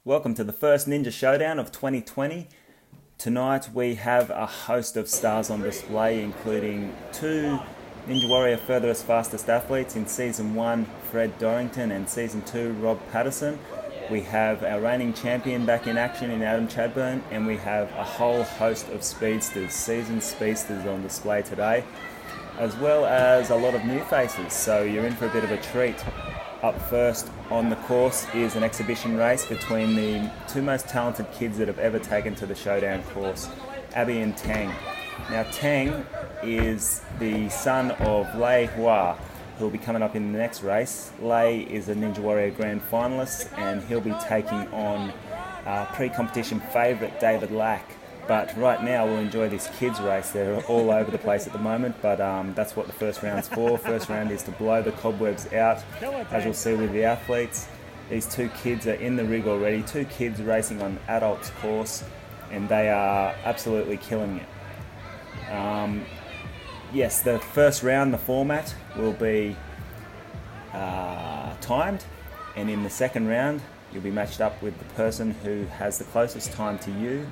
Welcome to the first Ninja Showdown of 2020. Tonight we have a host of stars on display, including two Ninja Warrior Furthest Fastest athletes in Season 1, Fred Dorrington, and Season 2, Rob Patterson. We have our reigning champion back in action in Adam Chadburn, and we have a whole host of speedsters, seasoned speedsters on display today, as well as a lot of new faces, so you're in for a bit of a treat. Up first on the course is an exhibition race between the two most talented kids that have ever taken to the Showdown course, Abby and Tang. Now Tang is the son of Lei Hua, who will be coming up in the next race. Lei is a Ninja Warrior Grand Finalist, and he'll be taking on pre-competition favourite David Lack. But right now we'll enjoy this kids race. They're all over the place at the moment, but that's what the first round's for. First round is to blow the cobwebs out, as you'll see with the athletes. These two kids are in the rig already, two kids racing on adults course, and they are absolutely killing it. Yes, the first round, the format will be timed, and in the second round you'll be matched up with the person who has the closest time to you.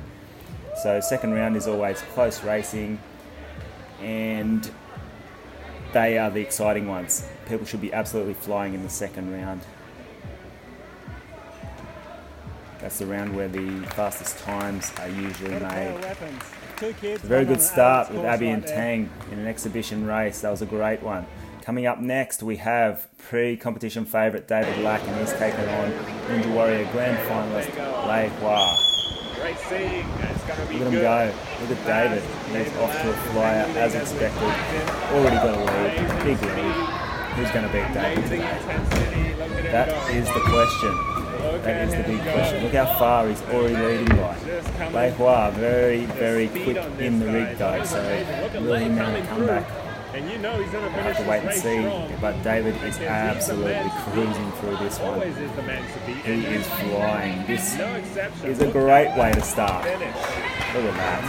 So second round is always close racing, and they are the exciting ones. People should be absolutely flying in the second round. That's the round where the fastest times are usually made. A very good start with Abby and Tang in an exhibition race. That was a great one. Coming up next, we have pre-competition favourite David Lack, and he's taken on Ninja Warrior Grand Finalist Lei Hua. Racing, it's going to be Look at him go. Look at David. He's off to a flyer as expected. Already got a lead. Big lead. Who's going to beat David today? That is the question. That is the big question. Look how far he's already leading by. Lei Hua, very, very quick in the rig though, so will he mount a comeback? And you know he's going to We'll have to wait and see, but David is absolutely cruising through this one. He is flying. This is a great way to start. Look at that.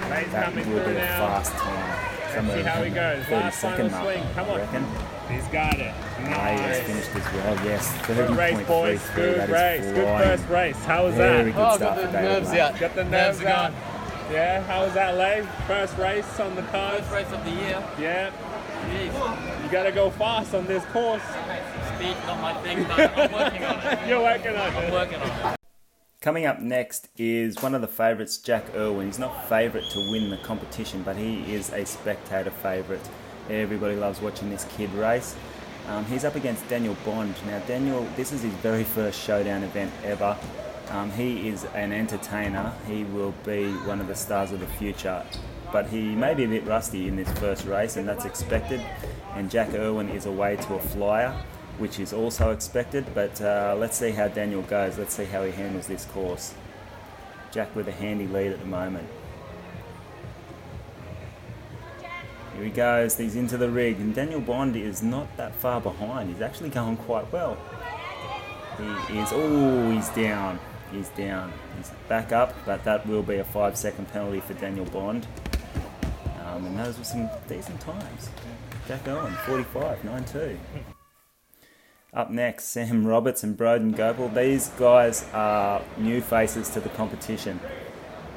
Amazing. That will be a fast time. Somewhere around the 30-second mark, I reckon. He's got it. Nice. He has finished as well, yes. Good race, boys. 30.33, Good that race. is Good flying. first race. How was Very that? good start for David Lack. Got the nerves out. Yeah, how was that, Lei? First race on the card? First race of the year. Yeah. Jeez. You gotta go fast on this course. Speed, not my thing, but I'm working on it. You're working on it. I'm working on it. Coming up next is one of the favourites, Jack Irwin. He's not favourite to win the competition, but he is a spectator favourite. Everybody loves watching this kid race. He's up against Daniel Bond. Now Daniel, this is his very first Showdown event ever. He is an entertainer. He will be one of the stars of the future, but he may be a bit rusty in this first race, and that's expected. And Jack Irwin is away to a flyer, which is also expected, but let's see how Daniel goes. Let's see how he handles this course. Jack with a handy lead at the moment. Here he goes, he's into the rig, and Daniel Bond is not that far behind. He's actually going quite well. He is, oh, he's down. He's down. He's back up, but that will be a 5-second penalty for Daniel Bond. And those were some decent times. Jack Owen, 45.92. Up next, Sam Roberts and Broden Gopal. These guys are new faces to the competition.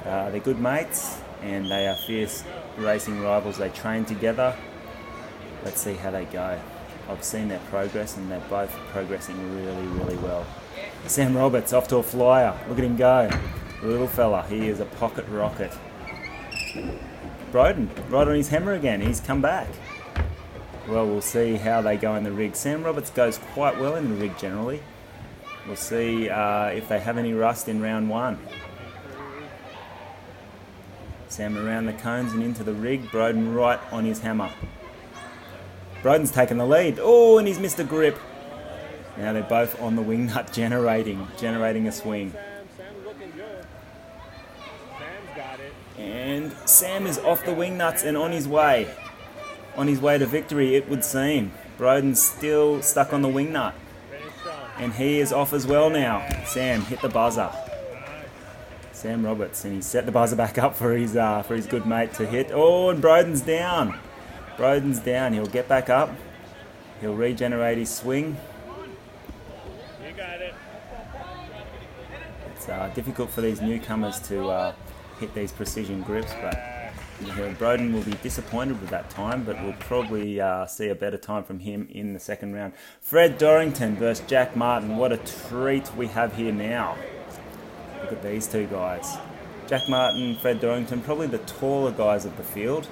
They're good mates, and they are fierce racing rivals. They train together. Let's see how they go. I've seen their progress, and they're both progressing really, really well. Sam Roberts off to a flyer. Look at him go. The little fella, he is a pocket rocket. Broden, right on his hammer again. He's come back. Well, we'll see how they go in the rig. Sam Roberts goes quite well in the rig generally. We'll see if they have any rust in round one. Sam around the cones and into the rig. Broden right on his hammer. Broden's taken the lead. Oh, and he's missed a grip. Now they're both on the wing nut generating a swing. Sam's looking good. Sam's got it. And Sam is off the wing nuts and on his way. On his way to victory, it would seem. Broden's still stuck on the wing nut. And he is off as well now. Sam hit the buzzer. Sam Roberts, and he set the buzzer back up for his good mate to hit. Oh, and Broden's down. Broden's down. He'll get back up. He'll regenerate his swing. You got it. It's difficult for these newcomers to hit these precision grips, but Broden will be disappointed with that time, but we'll probably see a better time from him in the second round. Fred Dorrington versus Jack Martin. What a treat we have here now. Look at these two guys. Jack Martin, Fred Dorrington, probably the taller guys of the field.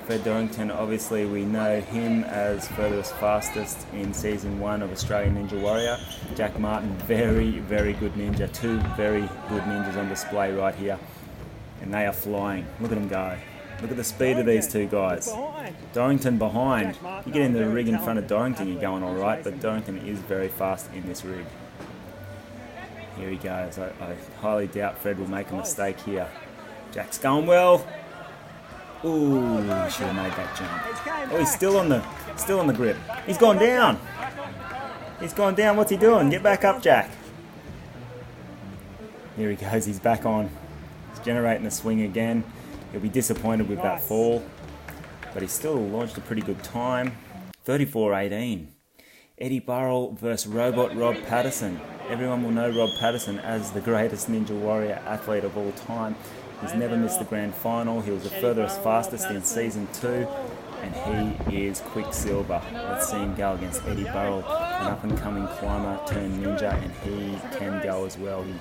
Fred Dorrington, obviously we know him as furthest fastest in season 1 of Australian Ninja Warrior. Jack Martin, very, very good ninja. Two very good ninjas on display right here. And they are flying. Look at them go. Look at the speed of these two guys. Dorrington behind. You get into the rig in front of Dorrington, you're going all right, but Dorrington is very fast in this rig. Here he goes. I highly doubt Fred will make a mistake here. Jack's going well. Ooh, he should have made that jump. Oh, he's still on the grip. He's gone down. He's gone down. What's he doing? Get back up, Jack. Here he goes. He's back on. He's generating a swing again. He'll be disappointed with that fall, but he still launched a pretty good time. 34-18. Eddie Burrell versus Robot Rob Patterson. Everyone will know Rob Patterson as the greatest Ninja Warrior athlete of all time. He's never missed the grand final. He was the furthest fastest in season 2, and he is Quicksilver. Let's see him go against Eddie Burrell, an up-and-coming climber turned ninja, and he can go as well. He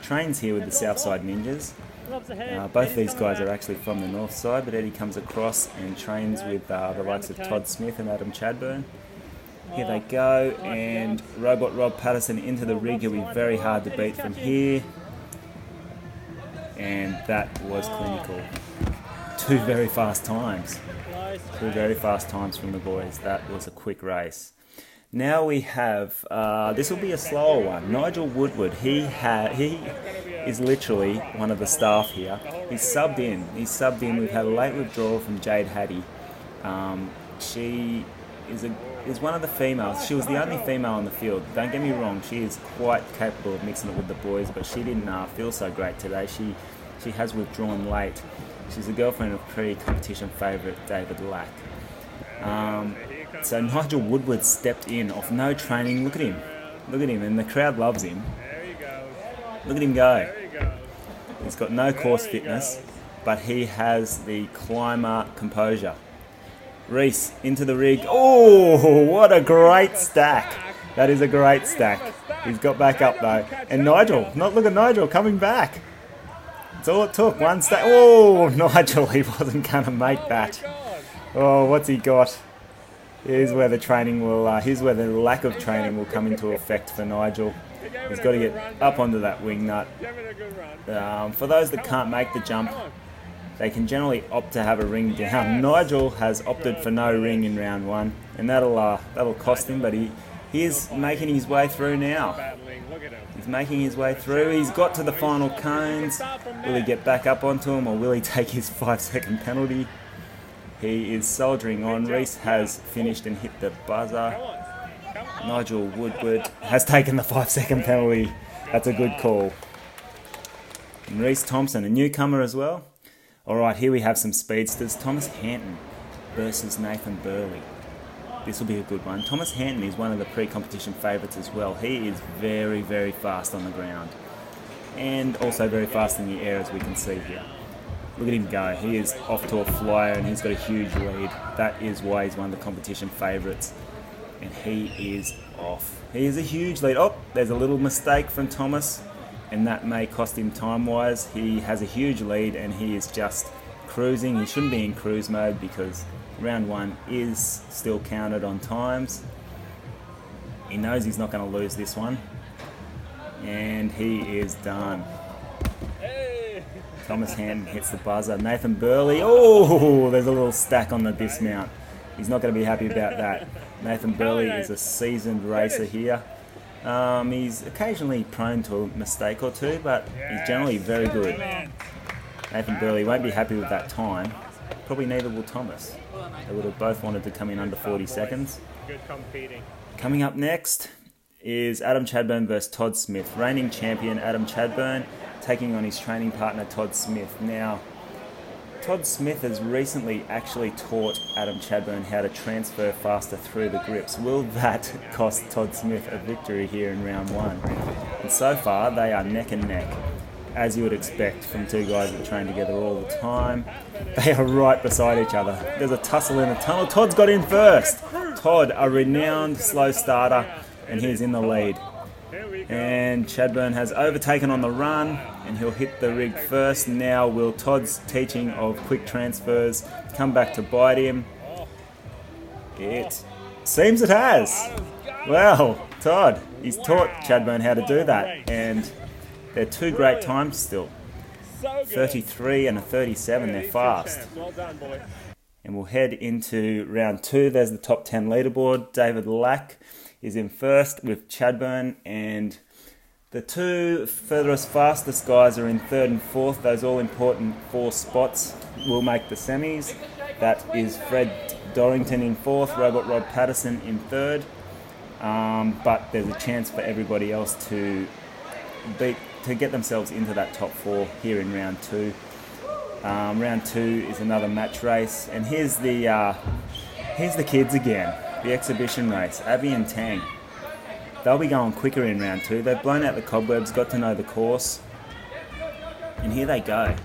trains here with the Southside Ninjas. Both these guys are actually from the north side, but Eddie comes across and trains with the likes of Todd Smith and Adam Chadburn. Here they go, and Robot Rob Patterson into the rig. He'll be very hard to beat from here. And that was clinical. Two very fast times. Two very fast times from the boys. That was a quick race. Now we have, this will be a slower one. Nigel Woodward. He is literally one of the staff here. He's subbed in. We've had a late withdrawal from Jade Hattie. She is one of the females. She was the only female on the field. Don't get me wrong, she is quite capable of mixing it with the boys, but she didn't feel so great today. She has withdrawn late. She's a girlfriend of pre-competition favourite David Lack. So Nigel Woodward stepped in off no training. Look at him, and the crowd loves him. Look at him go. He's got no course fitness, but he has the climber composure. Reese into the rig. Oh, what a great stack. That is a great stack. He's got back up though. And Nigel, look at Nigel coming back. That's all it took, one stack. Oh, Nigel, he wasn't going to make that. Oh, what's he got? Here's where the training will, here's where the lack of training will come into effect for Nigel. He's got to get up onto that wing nut. For those that can't make the jump, they can generally opt to have a ring down. Nigel has opted for no ring in round 1, and that'll cost him, but he is making his way through now. He's making his way through. He's got to the final cones. Will he get back up onto him, or will he take his 5-second penalty? He is soldiering on. Reese has finished and hit the buzzer. Nigel Woodward has taken the 5-second penalty. That's a good call. And Reese Thompson, a newcomer as well. Alright, here we have some speedsters. Thomas Hanton versus Nathan Burley. This will be a good one. Thomas Hanton is one of the pre-competition favourites as well. He is very, very fast on the ground. And also very fast in the air, as we can see here. Look at him go. He is off to a flyer, and he's got a huge lead. That is why he's one of the competition favourites. And he is off. He is a huge lead. Oh, there's a little mistake from Thomas, and that may cost him time-wise. He has a huge lead, and he is just cruising. He shouldn't be in cruise mode because round 1 is still counted on times. He knows he's not going to lose this one, and he is done. Thomas Hanton hits the buzzer. Nathan Burley, oh, there's a little stack on the dismount. He's not going to be happy about that. Nathan Burley is a seasoned racer here. He's occasionally prone to a mistake or two, but he's generally very good. Nathan Burley won't be happy with that time. Probably neither will Thomas. They would have both wanted to come in under 40 seconds. Good competing. Coming up next is Adam Chadburn versus Todd Smith. Reigning champion Adam Chadburn taking on his training partner Todd Smith. Now, Todd Smith has recently actually taught Adam Chadburn how to transfer faster through the grips. Will that cost Todd Smith a victory here in round 1? And so far, they are neck and neck, as you would expect from two guys that train together all the time. They are right beside each other. There's a tussle in the tunnel. Todd's got in first. Todd, a renowned slow starter, and he's in the lead. And Chadburn has overtaken on the run, and he'll hit the rig first. Now will Todd's teaching of quick transfers come back to bite him? It seems it has. Well, Todd, he's taught Chadburn how to do that, and they're two great times still. 33 and a 37, they're fast. Well done, boy. And we'll head into round 2. There's the top 10 leaderboard. David Lack is in first with Chadburn, and the two furthest fastest guys are in 3rd and 4th. Those all-important 4 spots will make the semis. That is Fred Dorrington in 4th, Robot Rod Patterson in 3rd. But there's a chance for everybody else to get themselves into that top 4 here in round 2. Round 2 is another match race, and here's the kids again. The exhibition race, Abby and Tang. They'll be going quicker in round 2. They've blown out the cobwebs, got to know the course, and here they go.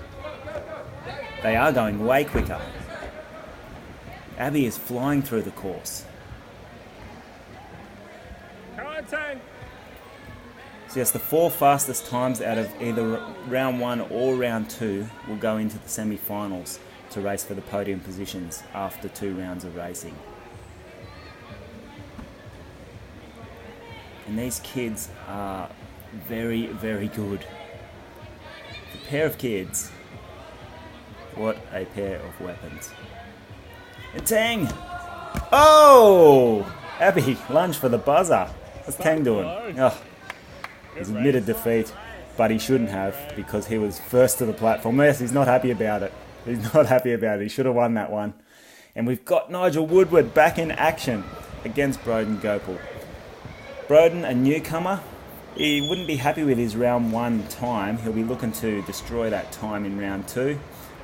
They are going way quicker. Abby is flying through the course. Come on, Tang. So yes, the 4 fastest times out of either round 1 or round 2 will go into the semi-finals to race for the podium positions after 2 rounds of racing. And these kids are very, very good. The pair of kids, what a pair of weapons. And Tang! Oh! Abby, lunge for the buzzer. What's Tang doing? Oh, he's admitted defeat, but he shouldn't have, because he was first to the platform. Yes, he's not happy about it. He's not happy about it. He should have won that one. And we've got Nigel Woodward back in action against Broden Gopal. Broden, a newcomer, he wouldn't be happy with his round 1 time. He'll be looking to destroy that time in round 2.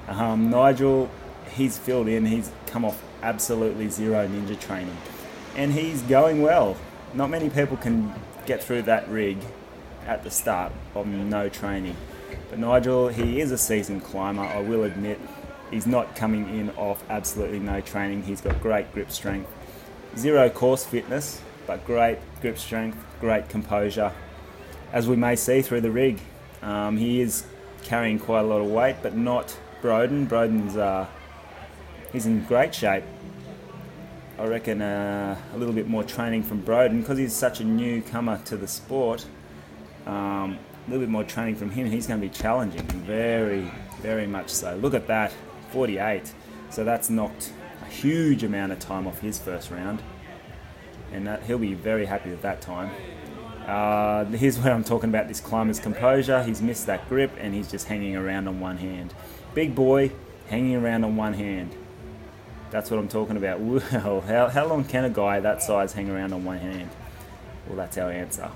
Nigel, he's filled in. He's come off absolutely zero ninja training, and he's going well. Not many people can get through that rig at the start of no training. But Nigel, he is a seasoned climber, I will admit. He's not coming in off absolutely no training. He's got great grip strength. Zero course fitness, but great grip strength, great composure, as we may see through the rig. He is carrying quite a lot of weight, but not Broden. Broden's he's in great shape. I reckon a little bit more training from Broden, because he's such a newcomer to the sport. A little bit more training from him, he's going to be challenging, very, very much so. Look at that, 48. So that's knocked a huge amount of time off his first round, and he'll be very happy with that time. Here's where I'm talking about this climber's composure. He's missed that grip, and he's just hanging around on one hand. Big boy, hanging around on one hand. That's what I'm talking about. Well, how long can a guy that size hang around on one hand? Well, that's our answer.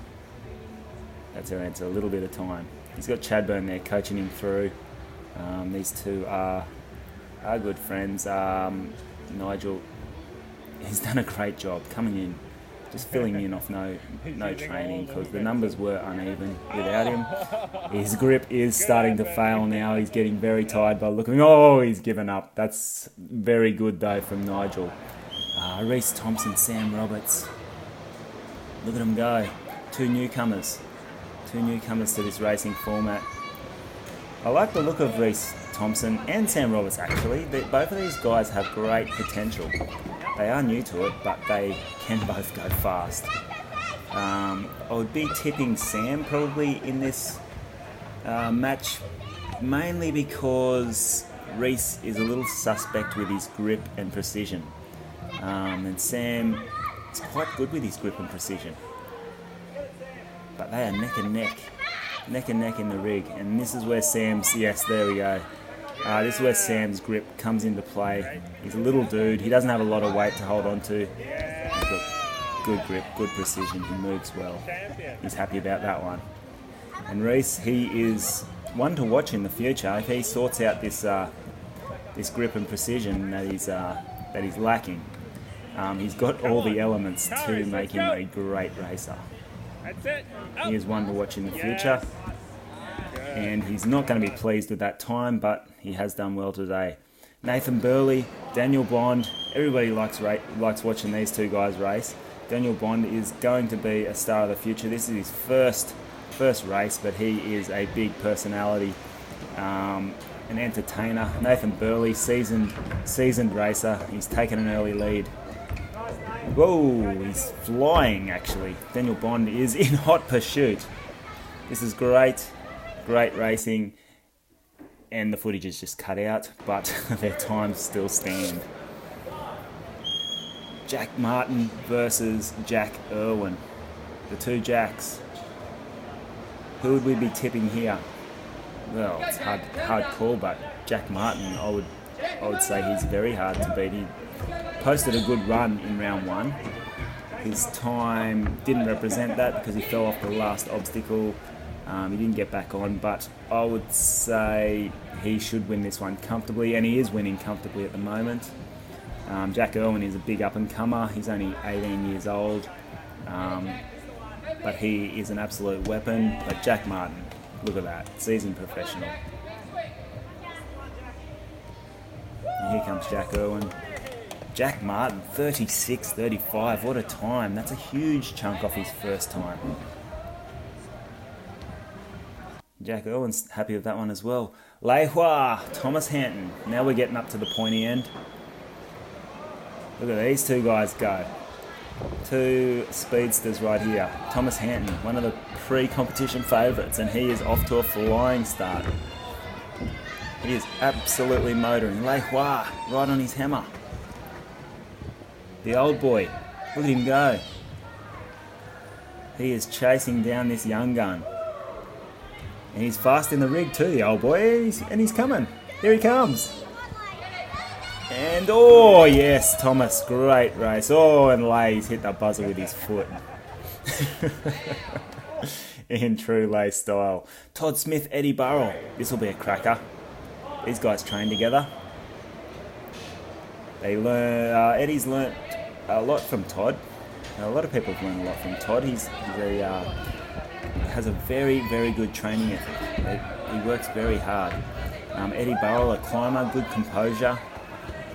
That's our answer, a little bit of time. He's got Chadburn there coaching him through. These two are good friends. Nigel, he's done a great job coming in, just filling in off no training, because the numbers were uneven without him. His grip is starting to fail now. He's getting very tired by looking. Oh, he's given up. That's very good though from Nigel. Reese Thompson, Sam Roberts. Look at them go. Two newcomers to this racing format. I like the look of Reese Thompson and Sam Roberts actually. Both of these guys have great potential. They are new to it, but they can both go fast. I would be tipping Sam probably in this match, mainly because Reese is a little suspect with his grip and precision. And Sam is quite good with his grip and precision. But they are neck and neck in the rig. And this is where Sam's, yes, there we go. This is where Sam's grip comes into play. He's a little dude. He doesn't have a lot of weight to hold on to. He's got good grip, good precision. He moves well. He's happy about that one. And Reese, he is one to watch in the future. If he sorts out this this grip and precision that he's lacking. He's got all the elements to make him a great racer. That's it. He is one to watch in the future, and he's not going to be pleased with that time, but he has done well today. Nathan Burley, Daniel Bond, everybody likes watching these two guys race. Daniel Bond is going to be a star of the future. This is his first race, but he is a big personality, an entertainer. Nathan Burley, seasoned racer. He's taken an early lead. Whoa, he's flying actually. Daniel Bond is in hot pursuit. This is great racing, and the footage is just cut out, but their times still stand. Jack Martin versus Jack Irwin. The two Jacks. Who would we be tipping here? Well, it's hard call, but Jack Martin, I would say he's very hard to beat. He posted a good run in round one. His time didn't represent that because he fell off the last obstacle. He didn't get back on, but I would say he should win this one comfortably, and he is winning comfortably at the moment. Jack Irwin is a big up-and-comer. He's only 18 years old, but he is an absolute weapon. But Jack Martin, look at that, seasoned professional. And here comes Jack Irwin. Jack Martin, 36.35, what a time. That's a huge chunk off his first time. Jack Irwin's happy with that one as well. Lei Hua, Thomas Hanton. Now we're getting up to the pointy end. Look at these two guys go. Two speedsters right here. Thomas Hanton, one of the pre-competition favourites, and he is off to a flying start. He is absolutely motoring. Lei Hua, right on his hammer. The old boy, look at him go. He is chasing down this young gun. And he's fast in the rig too, the old boy, and he's coming. Here he comes. And oh yes, Thomas, great race. Oh, and Leigh's hit the buzzer with his foot. In true Leigh style. Todd Smith, Eddie Burrell. This will be a cracker. These guys train together. They learn. Eddie's learnt a lot from Todd. A lot of people have learned a lot from Todd. He has a very, very good training ethic. He works very hard. Eddie Burrell, a climber, good composure.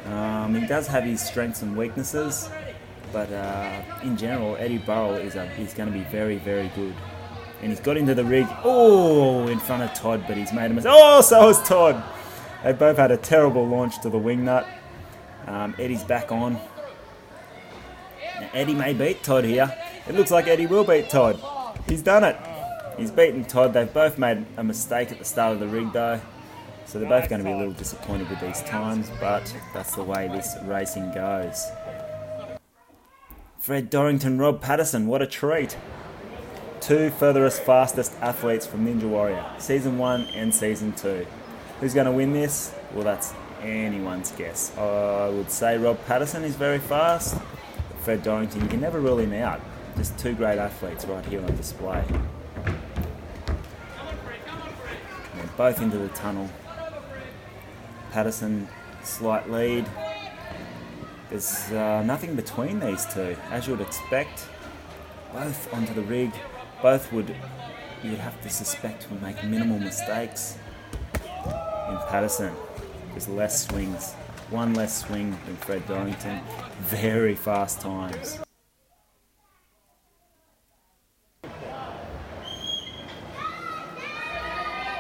He does have his strengths and weaknesses, but in general, Eddie Burrell is going to be very, very good. And he's got into the rig, in front of Todd, but he's made a mistake. Oh, so has Todd. They both had a terrible launch to the wing nut. Eddie's back on. Now, Eddie may beat Todd here. It looks like Eddie will beat Todd. He's done it. He's beaten Todd. They've both made a mistake at the start of the rig though. So they're both going to be a little disappointed with these times, but that's the way this racing goes. Fred Dorrington, Rob Patterson, what a treat. Two furthest fastest athletes from Ninja Warrior, Season 1 and Season 2. Who's going to win this? Well, that's anyone's guess. I would say Rob Patterson is very fast. Fred Dorrington, you can never rule him out. Just two great athletes right here on display. They're both into the tunnel. Patterson, slight lead. There's nothing between these two, as you would expect. Both onto the rig. Both you'd have to suspect would make minimal mistakes. In Patterson, there's less swings. One less swing than Fred Dorrington. Very fast times.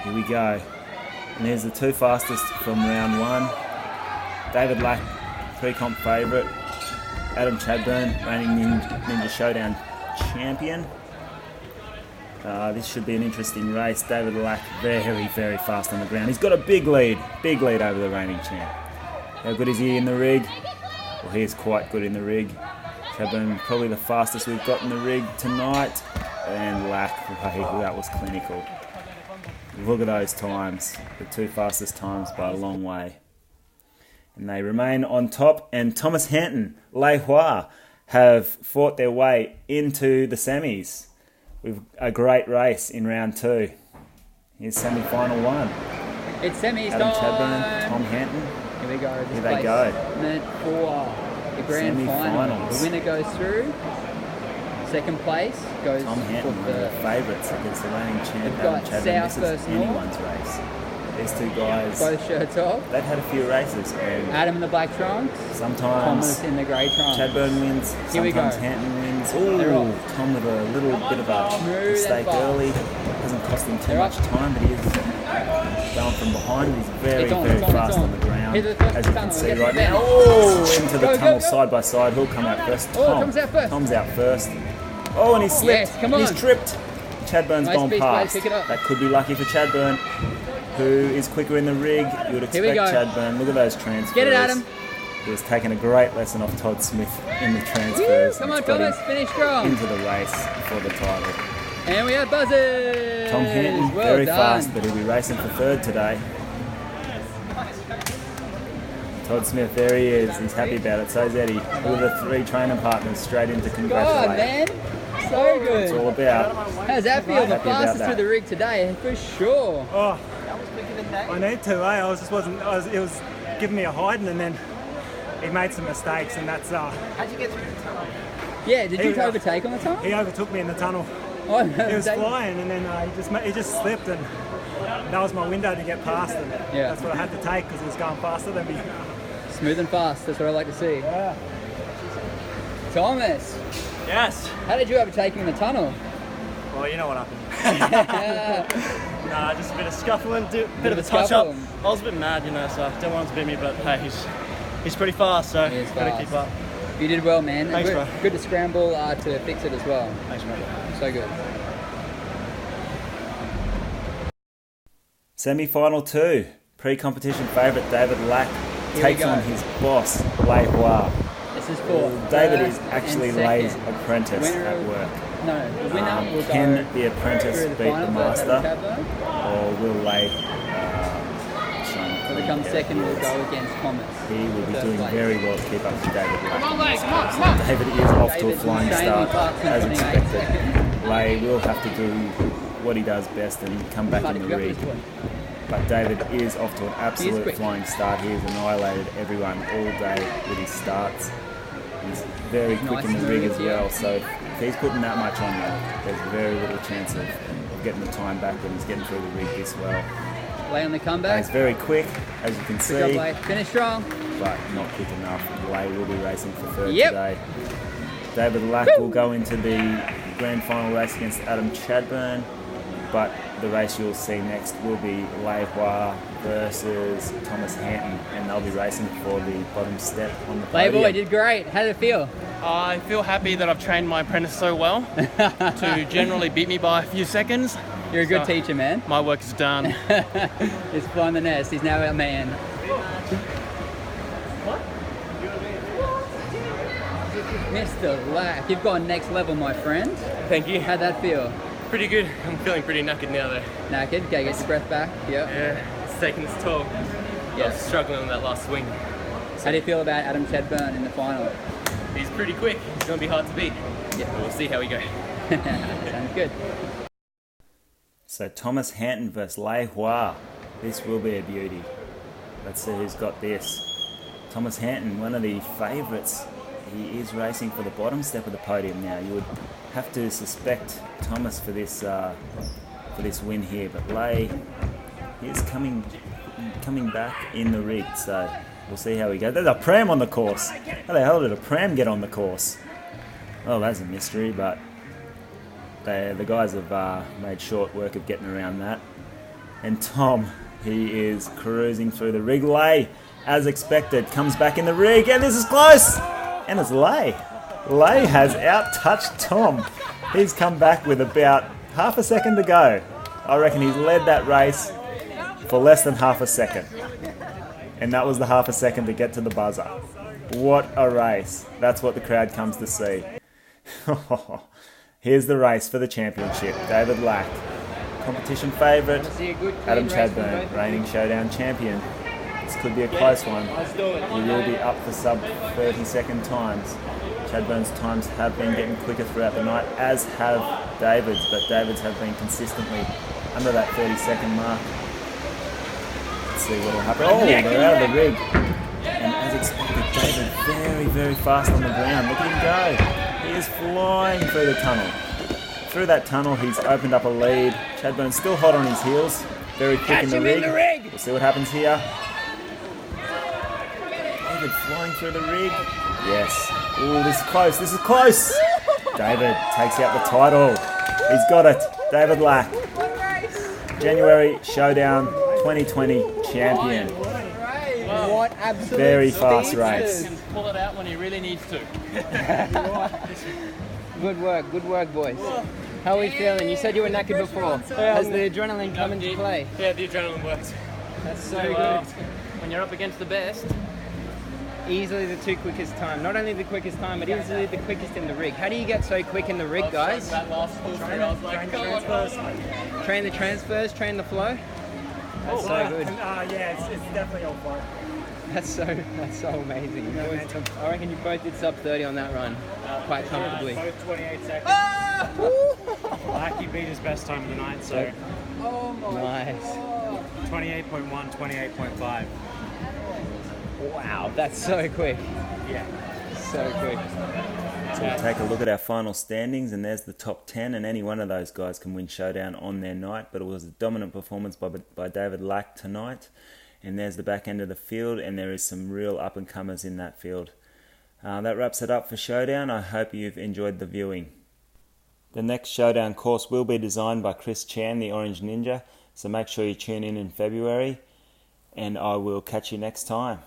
Here we go. And here's the two fastest from round one. David Lack, pre-comp favourite. Adam Chadburn, reigning Ninja Showdown champion. This should be an interesting race. David Lack, very, very fast on the ground. He's got a big lead over the reigning champ. How good is he in the rig? Well, he is quite good in the rig. Chadburn, probably the fastest we've got in the rig tonight. And Lack, that was clinical. Look at those times, the two fastest times by a long way. And they remain on top, and Thomas Hanton, Lei Hua have fought their way into the semis with a great race in round two. Here's semi-final one. It's semis Adam time. Chadburn, Tom Hanton. Here we go. This Here they go. placement for the grand final. Semi-finals. The winner goes through. Second place goes Tom Hanton, for one of the the favourites against the reigning champ They've Adam got Chadman. South This is versus North. anyone's race. These two guys, both shirts off. they've had a few races, and Adam in the black trunks, sometimes Thomas in the grey trunks. Chadburn wins, Here we sometimes go. Hanton wins. They're Ooh, off. Tom with a little bit of a Smooth mistake and fast. early. Hasn't cost him too They're much off. time, but he is going from behind. He's very, It's on, very it's on, fast it's on. on the ground, Here's the first as you can tunnel, see get right the now. bend. Oh, into the Go, go, tunnel go. side by side. Who'll come out first? Oh, Tom. Tom's out first. Tom's out first. Oh, and he slipped. Yes, come and on. he's tripped. Chadburn's Nice gone beach, past. Blake, pick it up. That could be lucky for Chadburn, who is quicker in the rig. You would Here we expect go. Chadburn. Look at those transfers. Get it, Adam. He was taking a great lesson off Todd Smith in the transfers. Come It's on, got him Thomas, finish strong. into the race for the title. And we have buzzers. Tom Hanton, well very done. fast, but he'll be racing for third today. Todd Smith, there he is. He's happy about it. So is Eddie. With the three training partners straight into God, congratulate. man. So It's all good. about. How's that feel? The Happy about fastest that. through the rig today, for sure. Oh, I need to, I was just wasn't, it was giving me a hiding, and then he made some mistakes, and that's, Yeah, did you Here we go. overtake on the tunnel? he overtook me in the tunnel. Oh, He was they- flying, and then he just slipped, and that was my window to get past, and Yeah. that's what I had to take, because he was going faster than me. Smooth and fast, that's what I like to see. Yeah. Thomas, Yes. how did you overtake him in the tunnel? Well, you know what happened. Nah, just a bit of scuffling, bit of a touch up. scuffle. I was a bit mad, you know, so I don't want him to beat me, but hey, he's pretty fast, so He is gotta fast. keep up. You did well, man. Thanks, good, bro. good to scramble to fix it as well. Thanks, mate. So good. Semi-final 2. Pre-competition favourite David Lack Here takes we go. on his boss, Lei Hua. This is for David is first actually and Lei's second. apprentice Winner at of- work. No, the winner will go Can the apprentice through the beat the final first, master, Tableau. or will Lei show him Whoever clean comes air? second will go against Thomas. He will be First doing place. very well to keep up with David Lack. Come on, Leigh, come on, come on. David is off to a David's flying insanely start, fast in as 28 expected. seconds. Lei will have to do what he does best and come back Can't in the pick up rig. this one. But David is off to an absolute quick. flying start. He has annihilated everyone all day with his starts. He's very quick Nice in the rig moves, as well. yeah. So if he's putting that much on you, there's very little chance of getting the time back when he's getting through the rig this well. Lay on the But comeback. he's very quick, as you can Good job, see, Lay. Finish strong. but not quick enough. Lei will be racing for third Yep. today. David Lack will go into the grand final race against Adam Chadburn, but the race you'll see next will be Lei Hua versus Thomas Hanton, and they'll be racing for the bottom step on the Lay podium. boy did great. How did it feel? I feel happy that I've trained my apprentice so well to generally beat me by a few seconds. You're a good So, teacher, man. My work is done. He's flying the nest. He's now our man. Mr. Lack, you've gone next level, my friend. Thank you. How'd that feel? Pretty good. I'm feeling pretty knackered now, though. Knackered? Okay, get your breath back. Yep. Yeah, it's taking its toll. I was Yes. struggling on that last swing. How do you feel about Adam Chadburn in the final? He's pretty quick. He's going to be hard to beat. Yeah. But we'll see how we go. Sounds good. So Thomas Hanton versus Lei Hua. This will be a beauty. Let's see who's got this. Thomas Hanton, one of the favourites. He is racing for the bottom step of the podium now. You would have to suspect Thomas for this win here, but Lei, he is coming back in the rig, so we'll see how we go. There's a pram on the course. How the hell did a pram get on the course? Oh, that's a mystery, but the guys have made short work of getting around that. And Tom, he is cruising through the rig. Lei, as expected, comes back in the rig, and this is close! And it's Lei. Lei has out-touched Tom. He's come back with about half a second to go. I reckon he's led that race for less than half a second. And that was the half a second to get to the buzzer. What a race. That's what the crowd comes to see. Here's the race for the championship. David Lack, competition favourite. See a good clean Adam race from Chadburn, both. reigning Showdown champion. This could be a close one. Let's do it. He will be up for sub 30-second times. Chadburn's times have been getting quicker throughout the night, as have David's, but David's have been consistently under that 30-second mark. Let's see what will happen. Oh, they're out of the rig. expected. David very, very fast on the ground. Look at him go. He is flying through the tunnel. Through that tunnel, he's opened up a lead. Chadburn's still hot on his heels. Very quick in the rig. We'll see what happens here. David flying through the rig. Yes. Ooh, this is close. This is close. David takes out the title. He's got it. David Lack. January Showdown 2020 champion. What absolute Very fast race. He can pull it out when he really needs to. Good work, boys. How are we feeling? You said you were knackered before. Has the adrenaline come into play? Yeah, the adrenaline works. That's so good. When you're up against the best. Easily the two quickest time. Not only the quickest time, but easily the quickest in the rig. How do you get so quick in the rig, guys? That last full through, I was like, Train the transfers, train the flow. That's so good. Yeah, it's definitely all fun. That's so amazing. Boys, I reckon you both did sub 30 on that run, quite comfortably. Both 28 seconds. Lackey beat his best time of the night, so Nice. 28.1, 28.5. Wow, that's so quick. Yeah. So quick. So we'll take a look at our final standings, and there's the top 10, and any one of those guys can win Showdown on their night, but it was a dominant performance by David Lack tonight. And there's the back end of the field, and there is some real up-and-comers in that field. That wraps it up for Showdown. I hope you've enjoyed the viewing. The next Showdown course will be designed by Chris Chan, the Orange Ninja, so make sure you tune in February, and I will catch you next time.